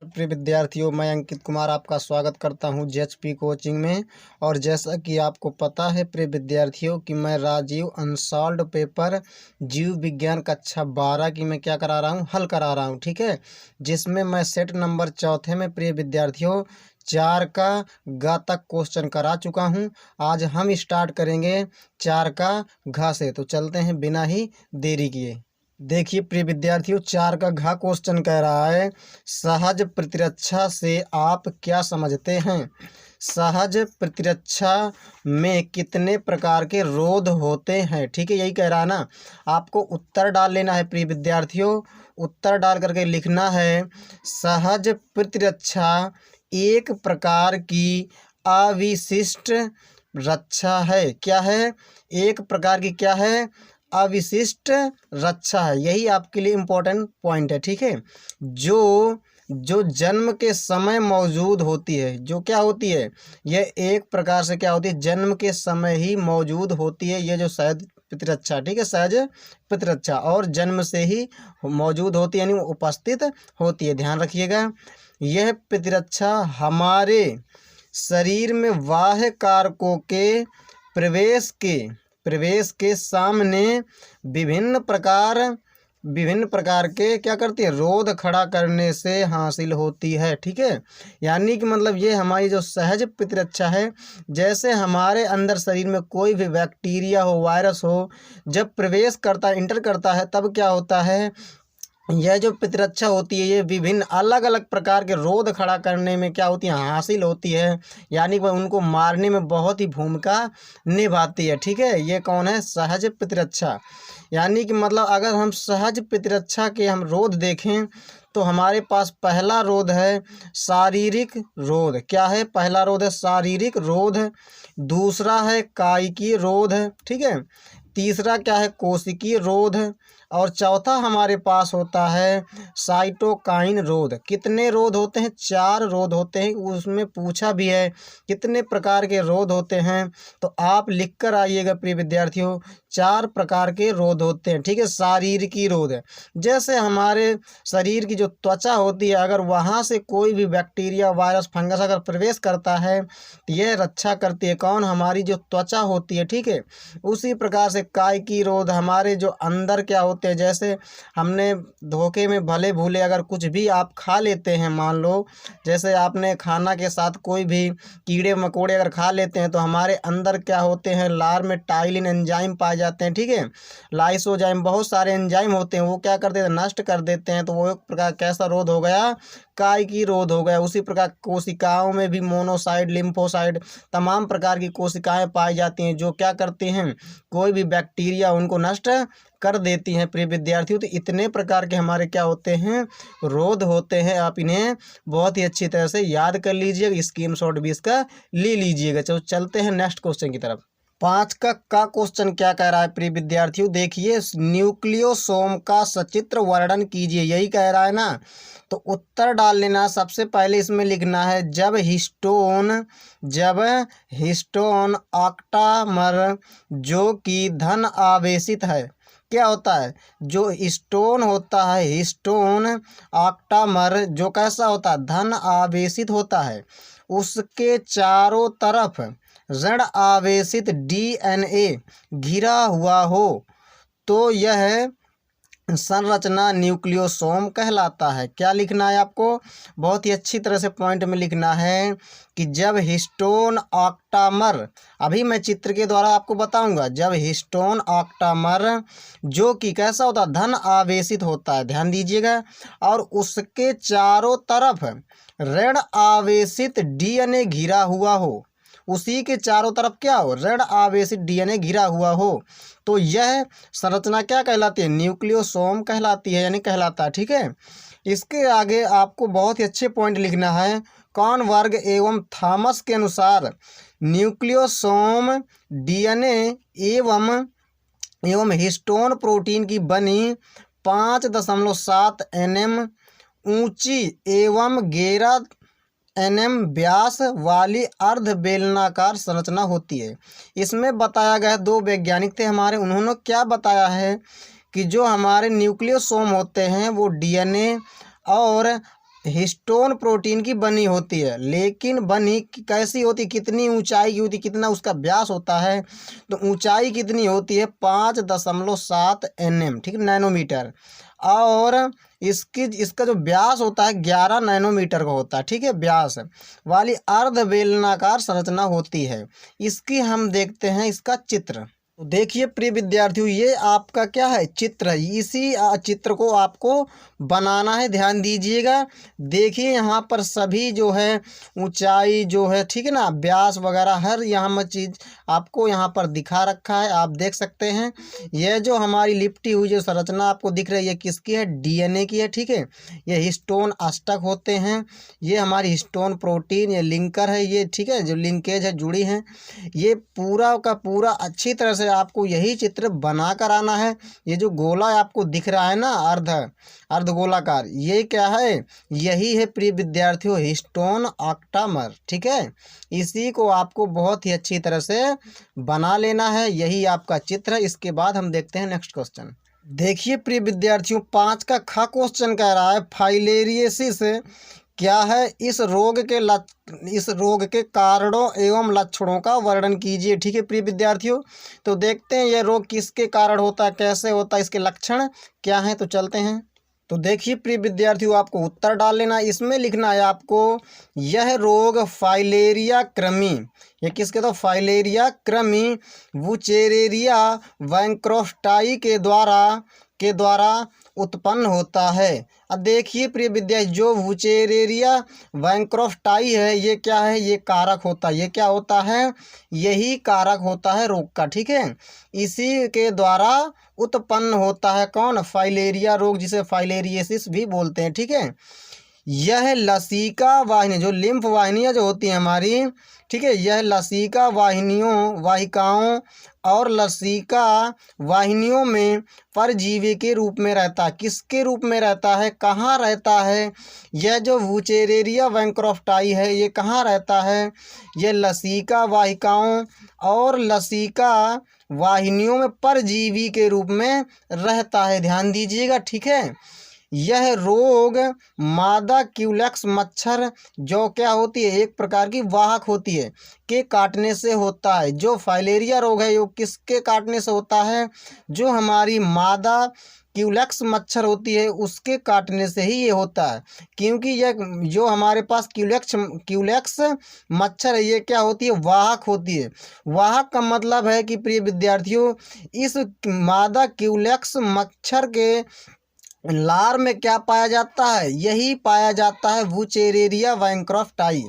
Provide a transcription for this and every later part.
प्रिय विद्यार्थियों, मैं अंकित कुमार आपका स्वागत करता हूं जेएचपी कोचिंग में। और जैसा कि आपको पता है प्रिय विद्यार्थियों कि मैं राजीव अनसॉल्व्ड पेपर जीव विज्ञान कक्षा 12 की मैं क्या करा रहा हूं, हल करा रहा हूं। ठीक है, जिसमें मैं सेट नंबर चौथे में प्रिय विद्यार्थियों 4 का ग तक क्वेश्चन करा चुका हूं। आज हम स्टार्ट करेंगे 4 का घ से। तो चलते हैं बिना ही देरी किए। देखिए प्रिय विद्यार्थियों, 4 का घ क्वेश्चन कह रहा है, सहज प्रतिरक्षा से आप क्या समझते हैं? सहज प्रतिरक्षा में कितने प्रकार के रोध होते हैं? ठीक है, यही कह रहा है ना। आपको उत्तर डाल लेना है प्रिय विद्यार्थियों। उत्तर डाल करके लिखना है, सहज प्रतिरक्षा एक प्रकार की अविशिष्ट रक्षा है। क्या है? एक प्रकार की क्या है? अविशिष्ट रक्षा है। यही आपके लिए इम्पोर्टेंट पॉइंट है। ठीक है, जो जन्म के समय मौजूद होती है, जो क्या होती है, यह एक प्रकार से क्या होती है, जन्म के समय ही मौजूद होती है। ये जो सहज प्रतिरक्षा, ठीक है, सहज प्रतिरक्षा और जन्म से ही मौजूद होती है, यानी उपस्थित होती है। ध्यान रखिएगा, यह प्रतिरक्षा हमारे शरीर में बाह्य कारकों के प्रवेश के सामने विभिन्न प्रकार के क्या करती है, रोध खड़ा करने से हासिल होती है। ठीक है, यानी कि मतलब ये हमारी जो सहज प्रतिरक्षा है, जैसे हमारे अंदर शरीर में कोई भी बैक्टीरिया हो, वायरस हो, जब प्रवेश करता है, इंटर करता है, तब क्या होता है, यह जो प्रतिरक्षा होती है ये विभिन्न अलग अलग प्रकार के रोध खड़ा करने में क्या होती है, हासिल होती है। यानी वह उनको मारने में बहुत ही भूमिका निभाती है। ठीक है, ये कौन है? सहज प्रतिरक्षा। यानी कि मतलब अगर हम सहज प्रतिरक्षा के हम रोध देखें तो हमारे पास पहला रोध है शारीरिक रोध। क्या है? पहला रोध है शारीरिक रोध। दूसरा है कायिकीय रोध। ठीक है, तीसरा क्या है? कोशिकीय रोध। और चौथा हमारे पास होता है साइटोकाइन रोध। कितने रोध होते हैं? 4 रोध होते हैं। उसमें पूछा भी है कितने प्रकार के रोध होते हैं, तो आप लिख कर आइएगा प्रिय विद्यार्थियों। 4 प्रकार के रोध होते हैं। ठीक है, शारीरिकी रोध है, जैसे हमारे शरीर की जो त्वचा होती है, अगर वहाँ से कोई भी बैक्टीरिया, वायरस, फंगस अगर प्रवेश करता है तो यह रक्षा करती है। कौन? हमारी जो त्वचा होती है। ठीक है, उसी प्रकार से कायिकी रोध, हमारे जो अंदर क्या होते हैं, जैसे हमने धोखे में भले भूले अगर कुछ भी आप खा लेते हैं, मान लो जैसे आपने खाना के साथ कोई भी कीड़े मकोड़े अगर खा लेते हैं, तो हमारे अंदर क्या होते हैं, लार में टाइलिन एंजाइम पाए जाते हैं। ठीक है, लाइसोजाइम, बहुत सारे एंजाइम होते हैं, वो क्या करते हैं, नष्ट कर देते हैं। तो वो एक प्रकार कैसा रोध हो गया? कायिकी रोध हो गया। उसी प्रकार कोशिकाओं में भी मोनोसाइट, लिम्फोसाइट, तमाम प्रकार की कोशिकाएं पाई जाती हैं, जो क्या करती हैं, कोई भी बैक्टीरिया उनको नष्ट कर देती हैं प्रिय विद्यार्थियों। तो इतने प्रकार के हमारे क्या होते हैं, रोध होते हैं। आप इन्हें बहुत ही अच्छी तरह से याद कर लीजिएगा, स्क्रीनशॉट भी इसका ले लीजिएगा। चलो चलते हैं नेक्स्ट क्वेश्चन की तरफ। 5 का क्वेश्चन क्या कह रहा है प्रिय विद्यार्थियों? देखिए, न्यूक्लियोसोम का सचित्र वर्णन कीजिए, यही कह रहा है ना। तो उत्तर डाल लेना। सबसे पहले इसमें लिखना है, जब हिस्टोन ऑक्टामर जो कि धन आवेशित है। क्या होता है? जो स्टोन होता है, हिस्टोन ऑक्टामर, जो कैसा होता है, धन आवेशित होता है, उसके चारों तरफ ऋण आवेशित डीएनए घिरा हुआ हो तो यह संरचना न्यूक्लियोसोम कहलाता है। क्या लिखना है आपको? बहुत ही अच्छी तरह से पॉइंट में लिखना है कि जब हिस्टोन ऑक्टामर, अभी मैं चित्र के द्वारा आपको बताऊंगा, जब हिस्टोन ऑक्टामर जो कि कैसा होता है, धन आवेशित होता है, ध्यान दीजिएगा, और उसके चारों तरफ ऋण आवेशित डीएनए घिरा हुआ हो, उसी के चारों तरफ क्या हो, ऋण आवेशित डीएनए घिरा हुआ हो, तो यह संरचना क्या कहलाती है? न्यूक्लियोसोम कहलाती है, यानी कहलाता है। ठीक है, इसके आगे आपको बहुत ही अच्छे पॉइंट लिखना है। कॉर्नबर्ग एवं थॉमस के अनुसार न्यूक्लियोसोम डीएनए एवं हिस्टोन प्रोटीन की बनी 5.7 nm ऊंची एवं 11 nm व्यास वाली अर्ध बेलनाकार संरचना होती है। इसमें बताया गया है, 2 वैज्ञानिक थे हमारे, उन्होंने क्या बताया है कि जो हमारे न्यूक्लियोसोम होते हैं वो डीएनए और हिस्टोन प्रोटीन की बनी होती है, लेकिन बनी कैसी होती, कितनी ऊंचाई की होती, कितना उसका व्यास होता है, तो ऊंचाई कितनी होती है 5.7 nm, ठीक, नैनोमीटर। और इसका जो व्यास होता है 11 नैनोमीटर का होता है, ठीक है, व्यास वाली अर्ध बेलनाकार संरचना होती है। इसकी हम देखते हैं इसका चित्र। तो देखिए प्रिय विद्यार्थियों, ये आपका क्या है, चित्र है। इसी चित्र को आपको बनाना है, ध्यान दीजिएगा। देखिए यहाँ पर सभी जो है ऊंचाई जो है, ठीक है ना, व्यास वगैरह हर यहाँ में चीज़ आपको यहाँ पर दिखा रखा है, आप देख सकते हैं। यह जो हमारी लिपटी हुई जो संरचना आपको दिख रही है किसकी है, डीएनए की है, ठीक है। ये हिस्टोन अष्टक होते हैं, ये हमारी हिस्टोन प्रोटीन, ये लिंकर है ये, ठीक है, जो लिंकेज है जुड़ी हैं। ये पूरा का पूरा अच्छी तरह से आपको यही चित्र बना कर आना है। ये जो गोला आपको दिख रहा है ना, अर्धगोलाकार, ये क्या है, यही है प्रिय विद्यार्थियों हिस्टोन ऑक्टामर, ठीक है। इसी को आपको बहुत ही अच्छी तरह से बना लेना है, यही आपका चित्र है। इसके बाद हम देखते हैं नेक्स्ट क्वेश्चन। देखिए प्रिय विद्यार्थियों 5 का ख क्वेश्चन कह रहा है फाइलेरियसिस क्या है, इस रोग के कारणों एवं लक्षणों का वर्णन कीजिए, ठीक है प्रिय विद्यार्थियों। तो देखते हैं यह रोग किसके कारण होता है, कैसे होता है, इसके लक्षण क्या हैं, तो चलते हैं। तो देखिए प्रिय विद्यार्थियों आपको उत्तर डाल लेना, इसमें लिखना है आपको, यह रोग फाइलेरिया कृमि, ये किसके, तो फाइलेरिया कृमि वुचेरेरिया वैंक्रोफ्टाई के द्वारा उत्पन्न होता है। अब देखिए प्रिय विद्यार्थी जो वुचेरेरिया वैंक्रोफ्टाई है, ये क्या है, ये कारक होता है, ये क्या होता है, यही कारक होता है रोग का, ठीक है। इसी के द्वारा उत्पन्न होता है कौन, फाइलेरिया रोग, जिसे फाइलेरियसिस भी बोलते हैं, ठीक है। यह लसिका वाहिनी, जो लिम्फ वाहिनियाँ जो होती हैं हमारी, ठीक है, यह लसिका वाहिकाओं और लसिका वाहिनियों में परजीवी के रूप में रहता है। किसके रूप में रहता है, कहाँ रहता है, यह जो वुचेरेरिया वैंक्रोफ्टाई है ये कहाँ रहता है, यह लसिका वाहिकाओं और लसिका वाहिनियों में परजीवी के रूप में रहता है, ध्यान दीजिएगा, ठीक है। यह रोग मादा क्यूलेक्स मच्छर, जो क्या होती है, एक प्रकार की वाहक होती है, के काटने से होता है। जो फाइलेरिया रोग है वो किसके काटने से होता है, जो हमारी मादा क्यूलेक्स मच्छर होती है उसके काटने से ही ये होता है। क्योंकि यह जो हमारे पास क्यूलेक्स मच्छर है ये क्या होती है, वाहक होती है। वाहक का मतलब है कि प्रिय विद्यार्थियों इस मादा क्यूलेक्स मच्छर के लार में क्या पाया जाता है, यही पाया जाता है वुचेरेरिया वैंक्रोफ्टाई।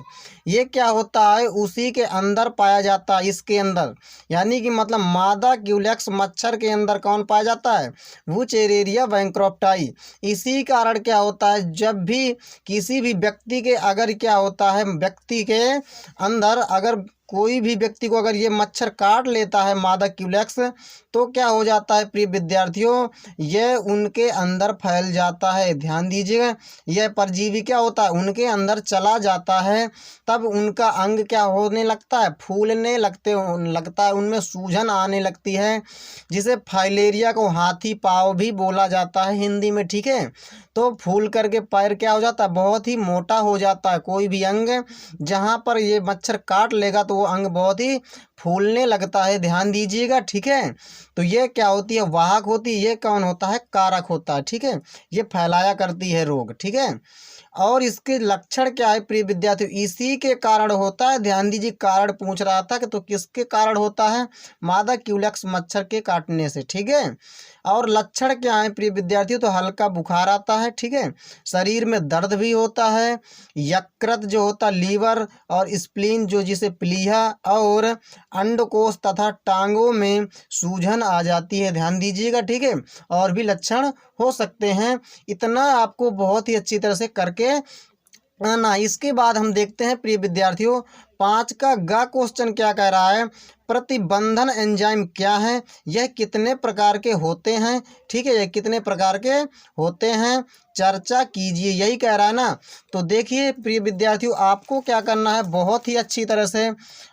ये क्या होता है, उसी के अंदर पाया जाता है, इसके अंदर, यानी कि मतलब मादा क्यूलेक्स मच्छर के अंदर कौन पाया जाता है, वुचेरेरिया वैंक्रोफ्टाई। इसी कारण क्या होता है, जब भी किसी भी व्यक्ति के अगर क्या होता है, व्यक्ति के अंदर अगर कोई भी व्यक्ति को अगर ये मच्छर काट लेता है मादा क्यूलेक्स, तो क्या हो जाता है प्रिय विद्यार्थियों, यह उनके अंदर फैल जाता है, ध्यान दीजिएगा। यह परजीवी क्या होता है, उनके अंदर चला जाता है, तब उनका अंग क्या होने लगता है, फूलने लगता है, उनमें सूजन आने लगती है, जिसे फाइलेरिया को हाथी पाँव भी बोला जाता है हिंदी में, ठीक है। तो फूल करके पैर क्या हो जाता है, बहुत ही मोटा हो जाता है। कोई भी अंग जहाँ पर ये मच्छर काट लेगा तो वो अंग बहुत ही फूलने लगता है, ध्यान दीजिएगा, ठीक है। तो ये क्या होती है, वाहक होती है, ये कौन होता है, कारक होता है, ठीक है। ये फैलाया करती है रोग, ठीक है। और इसके लक्षण क्या है प्रिय विद्यार्थी, इसी के कारण होता है, ध्यान दीजिए, कारण पूछ रहा था कि तो किसके कारण होता है, मादा क्यूलेक्स मच्छर के काटने से, ठीक है। और लक्षण क्या है प्रिय विद्यार्थियों, तो हल्का बुखार आता है, ठीक है, शरीर में दर्द भी होता है, यकृत जो होता है, लीवर और स्प्लीन जो जिसे प्लीहा और अंडकोश तथा टांगों में सूजन आ जाती है, ध्यान दीजिएगा, ठीक है। और भी लक्षण हो सकते हैं, इतना आपको बहुत ही अच्छी तरह से करके ना। इसके बाद हम देखते हैं प्रिय विद्यार्थियों 5 का ग क्वेश्चन क्या कह रहा है, प्रतिबंधन एंजाइम क्या है, यह कितने प्रकार के होते हैं, ठीक है, यह कितने प्रकार के होते हैं, चर्चा कीजिए, यही कह रहा है ना। तो देखिए प्रिय विद्यार्थियों आपको क्या करना है, बहुत ही अच्छी तरह से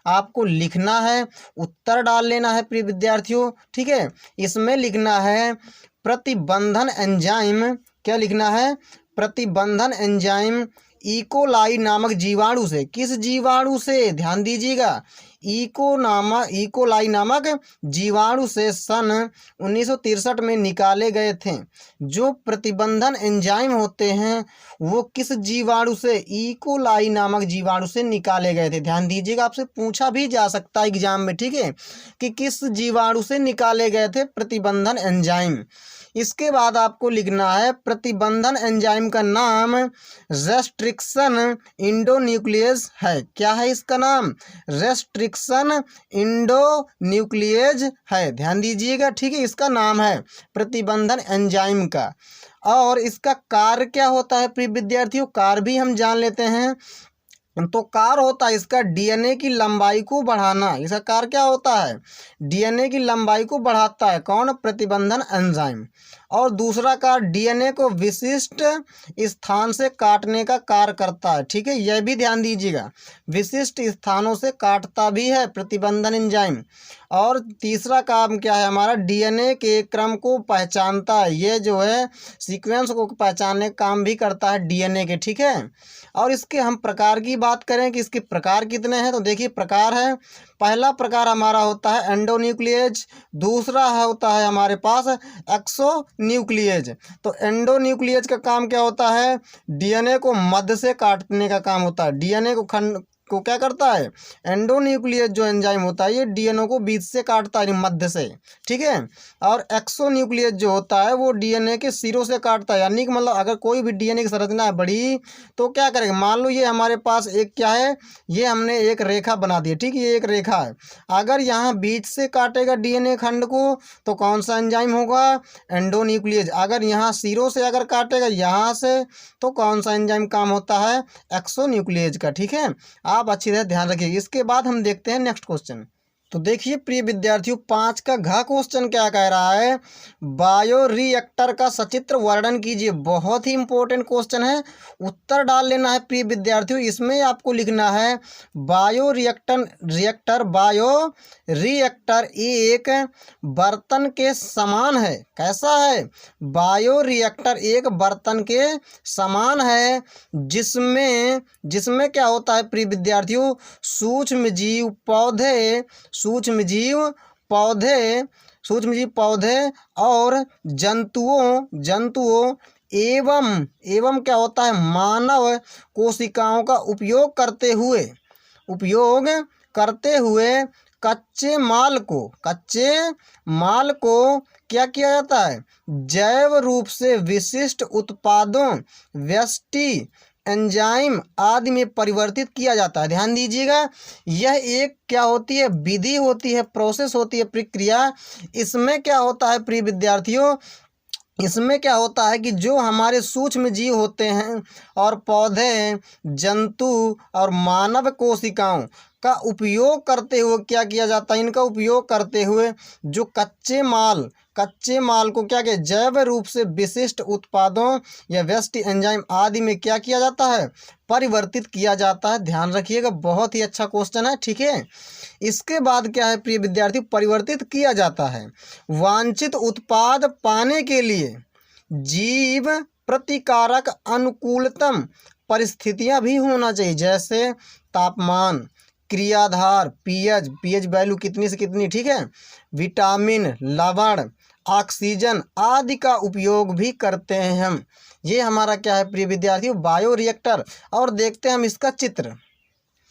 आपको लिखना है, उत्तर डाल लेना है प्रिय विद्यार्थियों, ठीक है। इसमें लिखना है प्रतिबंधन एंजाइम, क्या लिखना है, प्रतिबंधन एंजाइम इकोलाई नामक जीवाणु से, किस जीवाणु से, ध्यान दीजिएगा, इकोलाई नामक जीवाणु से सन 1963 में निकाले गए थे। जो प्रतिबंधन एंजाइम होते हैं वो किस जीवाणु से, इकोलाई नामक जीवाणु से निकाले गए थे। ध्यान दीजिएगा, आपसे पूछा भी जा सकता है एग्जाम में, ठीक है, कि किस जीवाणु से निकाले गए थे प्रतिबंधन एंजाइम। इसके बाद आपको लिखना है प्रतिबंधन एंजाइम का नाम रेस्ट्रिक्शन इंडोन्यूक्लियेज है। क्या है इसका नाम, रेस्ट्रिक्शन इंडोन्यूक्लियेज है। ध्यान दीजिएगा, ठीक है, इसका नाम है प्रतिबंधन एंजाइम का। और इसका कार्य क्या होता है प्रिय विद्यार्थियों, कार्य भी हम जान लेते हैं। तो कार्य होता है इसका डीएनए की लंबाई को बढ़ाना। इसका कार्य क्या होता है, डीएनए की लंबाई को बढ़ाता है कौन, प्रतिबंधन एंजाइम। और दूसरा कार्य डीएनए को विशिष्ट स्थान से काटने का कार्य करता है, ठीक है, यह भी ध्यान दीजिएगा, विशिष्ट स्थानों से काटता भी है प्रतिबंधन एंजाइम। और तीसरा काम क्या है हमारा, डीएनए के क्रम को पहचानता है, ये जो है सीक्वेंस को पहचानने का काम भी करता है डीएनए के, ठीक है। और इसके हम प्रकार की बात करें कि इसके प्रकार कितने हैं, तो देखिए प्रकार है, पहला प्रकार हमारा होता है एंडोन्यूक्लियेज, दूसरा होता है हमारे पास एक्सोन्यूक्लियेज। तो एंडोन्यूक्लियेज का काम क्या होता है, डीएनए को मध्य से काटने का काम होता है, डीएनए को खंड को क्या करता है, एंडोन्यूक्लियस जो एंजाइम होता है ये डीएनए को बीच से काटता है, मध्य से, ठीक है। और एक्सोन्यूक्लियस जो होता है वो डीएनए के सिरों से काटता है, यानी कि मतलब अगर कोई भी डीएनए की संरचना है बड़ी तो क्या करेगा, मान लो ये हमारे पास एक क्या है, ये हमने एक रेखा बना दी है, ठीक है, ये एक रेखा है, अगर यहाँ बीच से काटेगा डीएनए खंड को तो कौन सा एंजाइम होगा, एंडोन्यूक्लियस। अगर यहाँ सिरों से अगर काटेगा यहाँ से तो कौन सा एंजाइम काम होता है, एक्सोन्यूक्लियस का, ठीक है। आप अच्छी तरह ध्यान रखिए। इसके बाद हम देखते हैं नेक्स्ट क्वेश्चन। तो देखिए प्रिय विद्यार्थियों 5 का घ क्वेश्चन क्या कह रहा है, बायोरिएक्टर का सचित्र वर्णन कीजिए। बहुत ही इंपॉर्टेंट क्वेश्चन है, उत्तर डाल लेना है प्रिय विद्यार्थियों। इसमें आपको लिखना है बायोरिएक्टर एक बर्तन के समान है। कैसा है, बायोरिएक्टर एक बर्तन के समान है जिसमें क्या होता है प्रिय विद्यार्थियों, सूक्ष्मजीव पौधे और जंतुओं एवं क्या होता है, मानव कोशिकाओं का उपयोग करते हुए कच्चे माल को क्या किया जाता है, जैव रूप से विशिष्ट उत्पादों, व्यष्टि, एंजाइम आदि में परिवर्तित किया जाता है। ध्यान दीजिएगा, यह एक क्या होती है, विधि होती है, प्रोसेस होती है, प्रक्रिया। इसमें क्या होता है प्रिय विद्यार्थियों, इसमें क्या होता है कि जो हमारे सूक्ष्म जीव होते हैं और पौधे, जंतु और मानव कोशिकाओं का उपयोग करते हुए क्या किया जाता है, इनका उपयोग करते हुए जो कच्चे माल को क्या किया, जैव रूप से विशिष्ट उत्पादों या व्यष्टि, एंजाइम आदि में क्या किया जाता है, परिवर्तित किया जाता है। ध्यान रखिएगा, बहुत ही अच्छा क्वेश्चन है, ठीक है। इसके बाद क्या है प्रिय विद्यार्थी, परिवर्तित किया जाता है। वांछित उत्पाद पाने के लिए जीव प्रतिकारक अनुकूलतम परिस्थितियां भी होना चाहिए, जैसे तापमान, क्रियाधार, पीएच वैल्यू कितनी से कितनी, ठीक है, विटामिन, लवण, ऑक्सीजन आदि का उपयोग भी करते हैं हम। ये हमारा क्या है प्रिय विद्यार्थियों, बायोरिएक्टर। और देखते हैं हम इसका चित्र।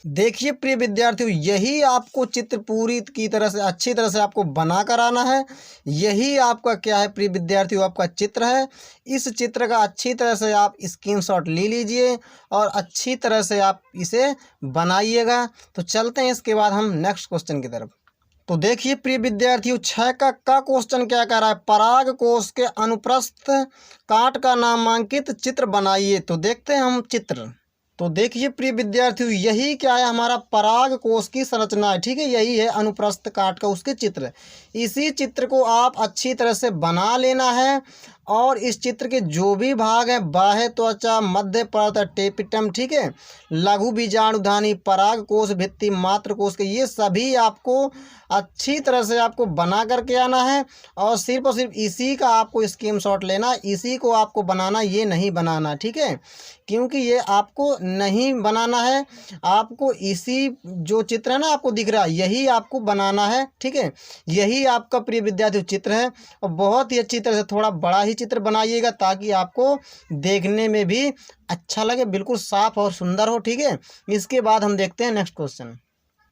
देखिए प्रिय विद्यार्थियों, यही आपको चित्र पूरी की तरह से अच्छी तरह से आपको बना कर आना है। यही आपका क्या है प्रिय विद्यार्थियों, आपका चित्र है। इस चित्र का अच्छी तरह से आप स्क्रीनशॉट ले लीजिए और अच्छी तरह से आप इसे बनाइएगा। तो चलते हैं इसके बाद हम नेक्स्ट क्वेश्चन की तरफ। तो देखिए प्रिय विद्यार्थियों 6 का क्वेश्चन क्या कह रहा है, पराग कोश के अनुप्रस्थ काट का नामांकित चित्र बनाइए। तो देखते हैं हम चित्र। तो देखिए प्रिय विद्यार्थियों, यही क्या है, हमारा पराग कोश की संरचना है, ठीक है, यही है अनुप्रस्थ काट का उसके चित्र। इसी चित्र को आप अच्छी तरह से बना लेना है और इस चित्र के जो भी भाग हैं, बाह्य त्वचा, मध्य परत, टेपिटम, ठीक है, लघु बीजाणुधानी, पराग कोश, भित्ति, मात्र कोश के, ये सभी आपको अच्छी तरह से आपको बना करके आना है। और सिर्फ इसी का आपको स्क्रीनशॉट लेना, इसी को आपको बनाना, ये नहीं बनाना, ठीक है, क्योंकि ये आपको नहीं बनाना है। आपको इसी जो चित्र है ना आपको दिख रहा है, यही आपको बनाना है, ठीक है। यही आपका प्रिय विद्यार्थी चित्र है, और बहुत ही अच्छी तरह से थोड़ा बड़ा ही चित्र बनाइएगा ताकि आपको देखने में भी अच्छा लगे, बिल्कुल साफ और सुंदर हो, ठीक है। इसके बाद हम देखते हैं नेक्स्ट क्वेश्चन।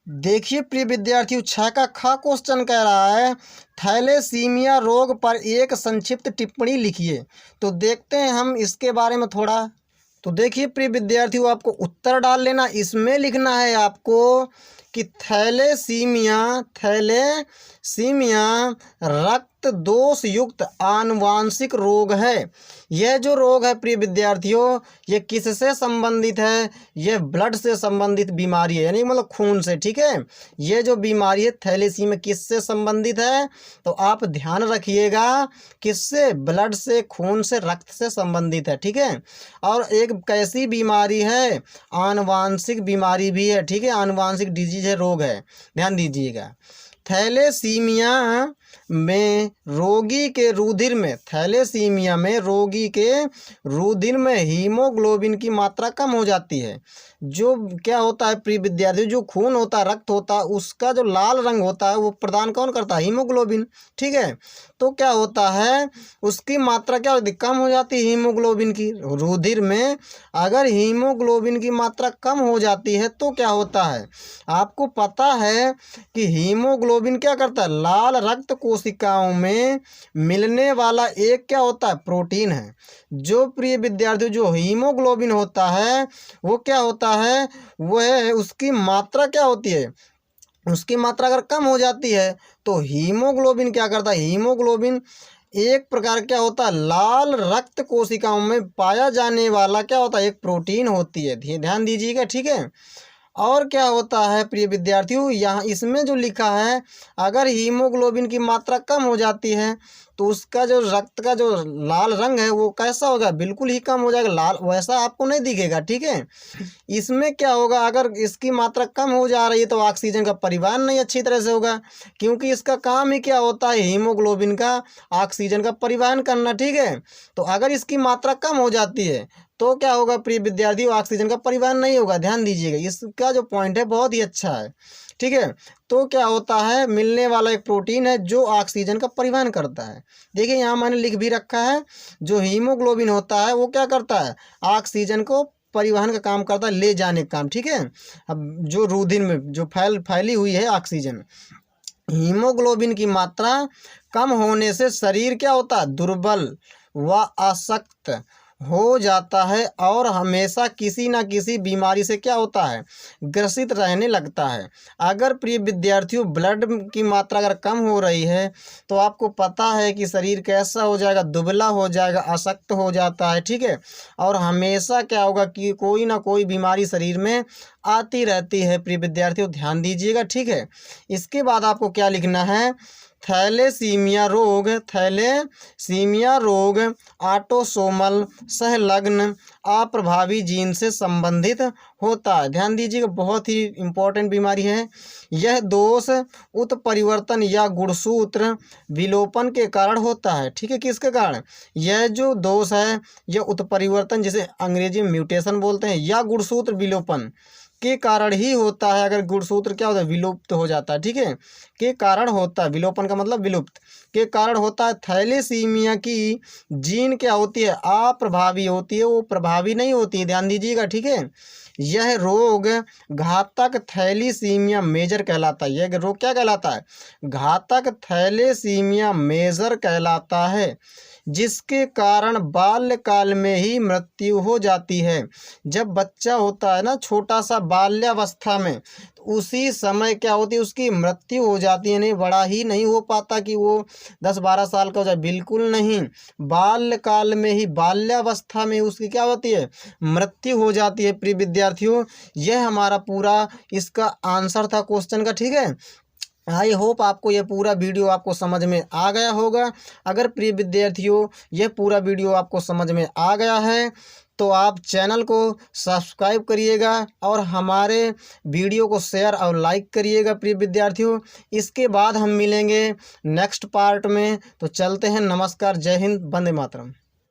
देखिए प्रिय विद्यार्थियों, 6 का ख क्वेश्चन कह रहा है थैलेसीमिया रोग पर एक संक्षिप्त टिप्पणी लिखिए। तो देखते हैं हम इसके बारे में थोड़ा। तो देखिए प्रिय विद्यार्थियों, आपको उत्तर डाल लेना। इसमें लिखना है आपको कि थैलेसीमिया रक्त दोष युक्त आनुवांशिक रोग है। यह जो रोग है प्रिय विद्यार्थियों, ये किससे संबंधित है? यह ब्लड से संबंधित बीमारी है, यानी मतलब खून से, ठीक है। ये जो बीमारी है थैलेसीमिया किससे संबंधित है? तो आप ध्यान रखिएगा, किससे? ब्लड से, खून से, रक्त से संबंधित है, ठीक है। और एक कैसी बीमारी है? आनुवांशिक बीमारी भी है, ठीक है, आनुवांशिक डिजीज है, रोग है, ध्यान दीजिएगा। थैलेसीमिया में रोगी के रुधिर में, थैलेसीमिया में रोगी के रुधिर में हीमोग्लोबिन की मात्रा कम हो जाती है। जो क्या होता है प्रिय विद्यार्थी, जो खून होता है, रक्त होता है, उसका जो लाल रंग होता है वो प्रदान कौन करता है? हीमोग्लोबिन, ठीक है। तो क्या होता है, उसकी मात्रा क्या होती है? कम हो जाती है हीमोग्लोबिन की। रुधिर में अगर हीमोग्लोबिन की मात्रा कम हो जाती है तो क्या होता है? आपको पता है कि हीमोग्लोबिन क्या करता है? लाल रक्त कोशिकाओं में मिलने वाला एक क्या होता है? प्रोटीन है। जो प्रिय विद्यार्थियों, जो हीमोग्लोबिन होता है वो क्या होता है? वह उसकी मात्रा क्या होती है? उसकी मात्रा अगर कम हो जाती है तो हीमोग्लोबिन क्या करता है? हीमोग्लोबिन एक प्रकार क्या होता है? लाल रक्त कोशिकाओं में पाया जाने वाला क्या होता है? एक प्रोटीन होती है, ध्यान दीजिएगा, ठीक है। और क्या होता है प्रिय विद्यार्थियों, यहाँ इसमें जो लिखा है, अगर हीमोग्लोबिन की मात्रा कम हो जाती है तो उसका जो रक्त का जो लाल रंग है वो कैसा होगा? बिल्कुल ही कम हो जाएगा, लाल वैसा आपको नहीं दिखेगा, ठीक है। इसमें क्या होगा, अगर इसकी मात्रा कम हो जा रही है तो ऑक्सीजन का परिवहन नहीं अच्छी तरह से होगा, क्योंकि इसका काम ही क्या होता है? हीमोग्लोबिन का ऑक्सीजन का परिवहन करना, ठीक है। तो अगर इसकी मात्रा कम हो जाती है तो क्या होगा प्रिय विद्यार्थी? ऑक्सीजन का परिवहन नहीं होगा, ध्यान दीजिएगा। इसका जो पॉइंट है बहुत ही अच्छा है, ठीक है। तो क्या होता है, मिलने वाला एक प्रोटीन है जो ऑक्सीजन का परिवहन करता है। देखिए यहाँ मैंने लिख भी रखा है, जो हीमोग्लोबिन होता है वो क्या करता है? ऑक्सीजन को परिवहन का काम करता है, ले जाने का काम, ठीक है। अब जो रुधिर में जो फैली हुई है ऑक्सीजन, हीमोग्लोबिन की मात्रा कम होने से शरीर क्या होता है? दुर्बल व अशक्त हो जाता है और हमेशा किसी न किसी बीमारी से क्या होता है? ग्रसित रहने लगता है। अगर प्रिय विद्यार्थियों ब्लड की मात्रा अगर कम हो रही है तो आपको पता है कि शरीर कैसा हो जाएगा? दुबला हो जाएगा, अशक्त हो जाता है, ठीक है। और हमेशा क्या होगा कि कोई ना कोई बीमारी शरीर में आती रहती है। प्रिय विद्यार्थियों ध्यान दीजिएगा, ठीक है। इसके बाद आपको क्या लिखना है? थैलेसीमिया रोग ऑटोसोमल संलग्न अप्रभावी जीन से संबंधित होता है। ध्यान दीजिएगा, बहुत ही इम्पोर्टेंट बीमारी है। यह दोष उत्परिवर्तन या गुणसूत्र विलोपन के कारण होता है, ठीक है। किसके कारण? यह जो दोष है यह उत्परिवर्तन, जिसे अंग्रेजी में म्यूटेशन बोलते हैं, या गुणसूत्र विलोपन के कारण ही होता है। अगर गुणसूत्र क्या होता है? विलुप्त हो जाता है, ठीक है, के कारण होता है। विलोपन का मतलब विलुप्त के कारण होता है। थैलेसीमिया की जीन क्या होती है? अप्रभावी होती है, वो प्रभावी नहीं होती है, ध्यान दीजिएगा, ठीक है। यह रोग घातक थैलेसीमिया मेजर कहलाता है। यह रोग क्या कहलाता है? घातक थैलेसीमिया मेजर कहलाता है, जिसके कारण बाल्यकाल में ही मृत्यु हो जाती है। जब बच्चा होता है ना, छोटा सा बाल्यावस्था में, तो उसी समय क्या होती है? उसकी मृत्यु हो जाती है। नहीं, बड़ा ही नहीं हो पाता कि वो 10-12 साल का हो जाए, बिल्कुल नहीं। बाल्यकाल में ही, बाल्यावस्था में उसकी क्या होती है? मृत्यु हो जाती है। प्रिय विद्यार्थियों, यह हमारा पूरा इसका आंसर था क्वेश्चन का, ठीक है। आई होप आपको ये पूरा वीडियो आपको समझ में आ गया होगा। अगर प्रिय विद्यार्थियों ये पूरा वीडियो आपको समझ में आ गया है तो आप चैनल को सब्सक्राइब करिएगा और हमारे वीडियो को शेयर और लाइक करिएगा प्रिय विद्यार्थियों। इसके बाद हम मिलेंगे नेक्स्ट पार्ट में। तो चलते हैं, नमस्कार, जय हिंद, वंदे मातरम।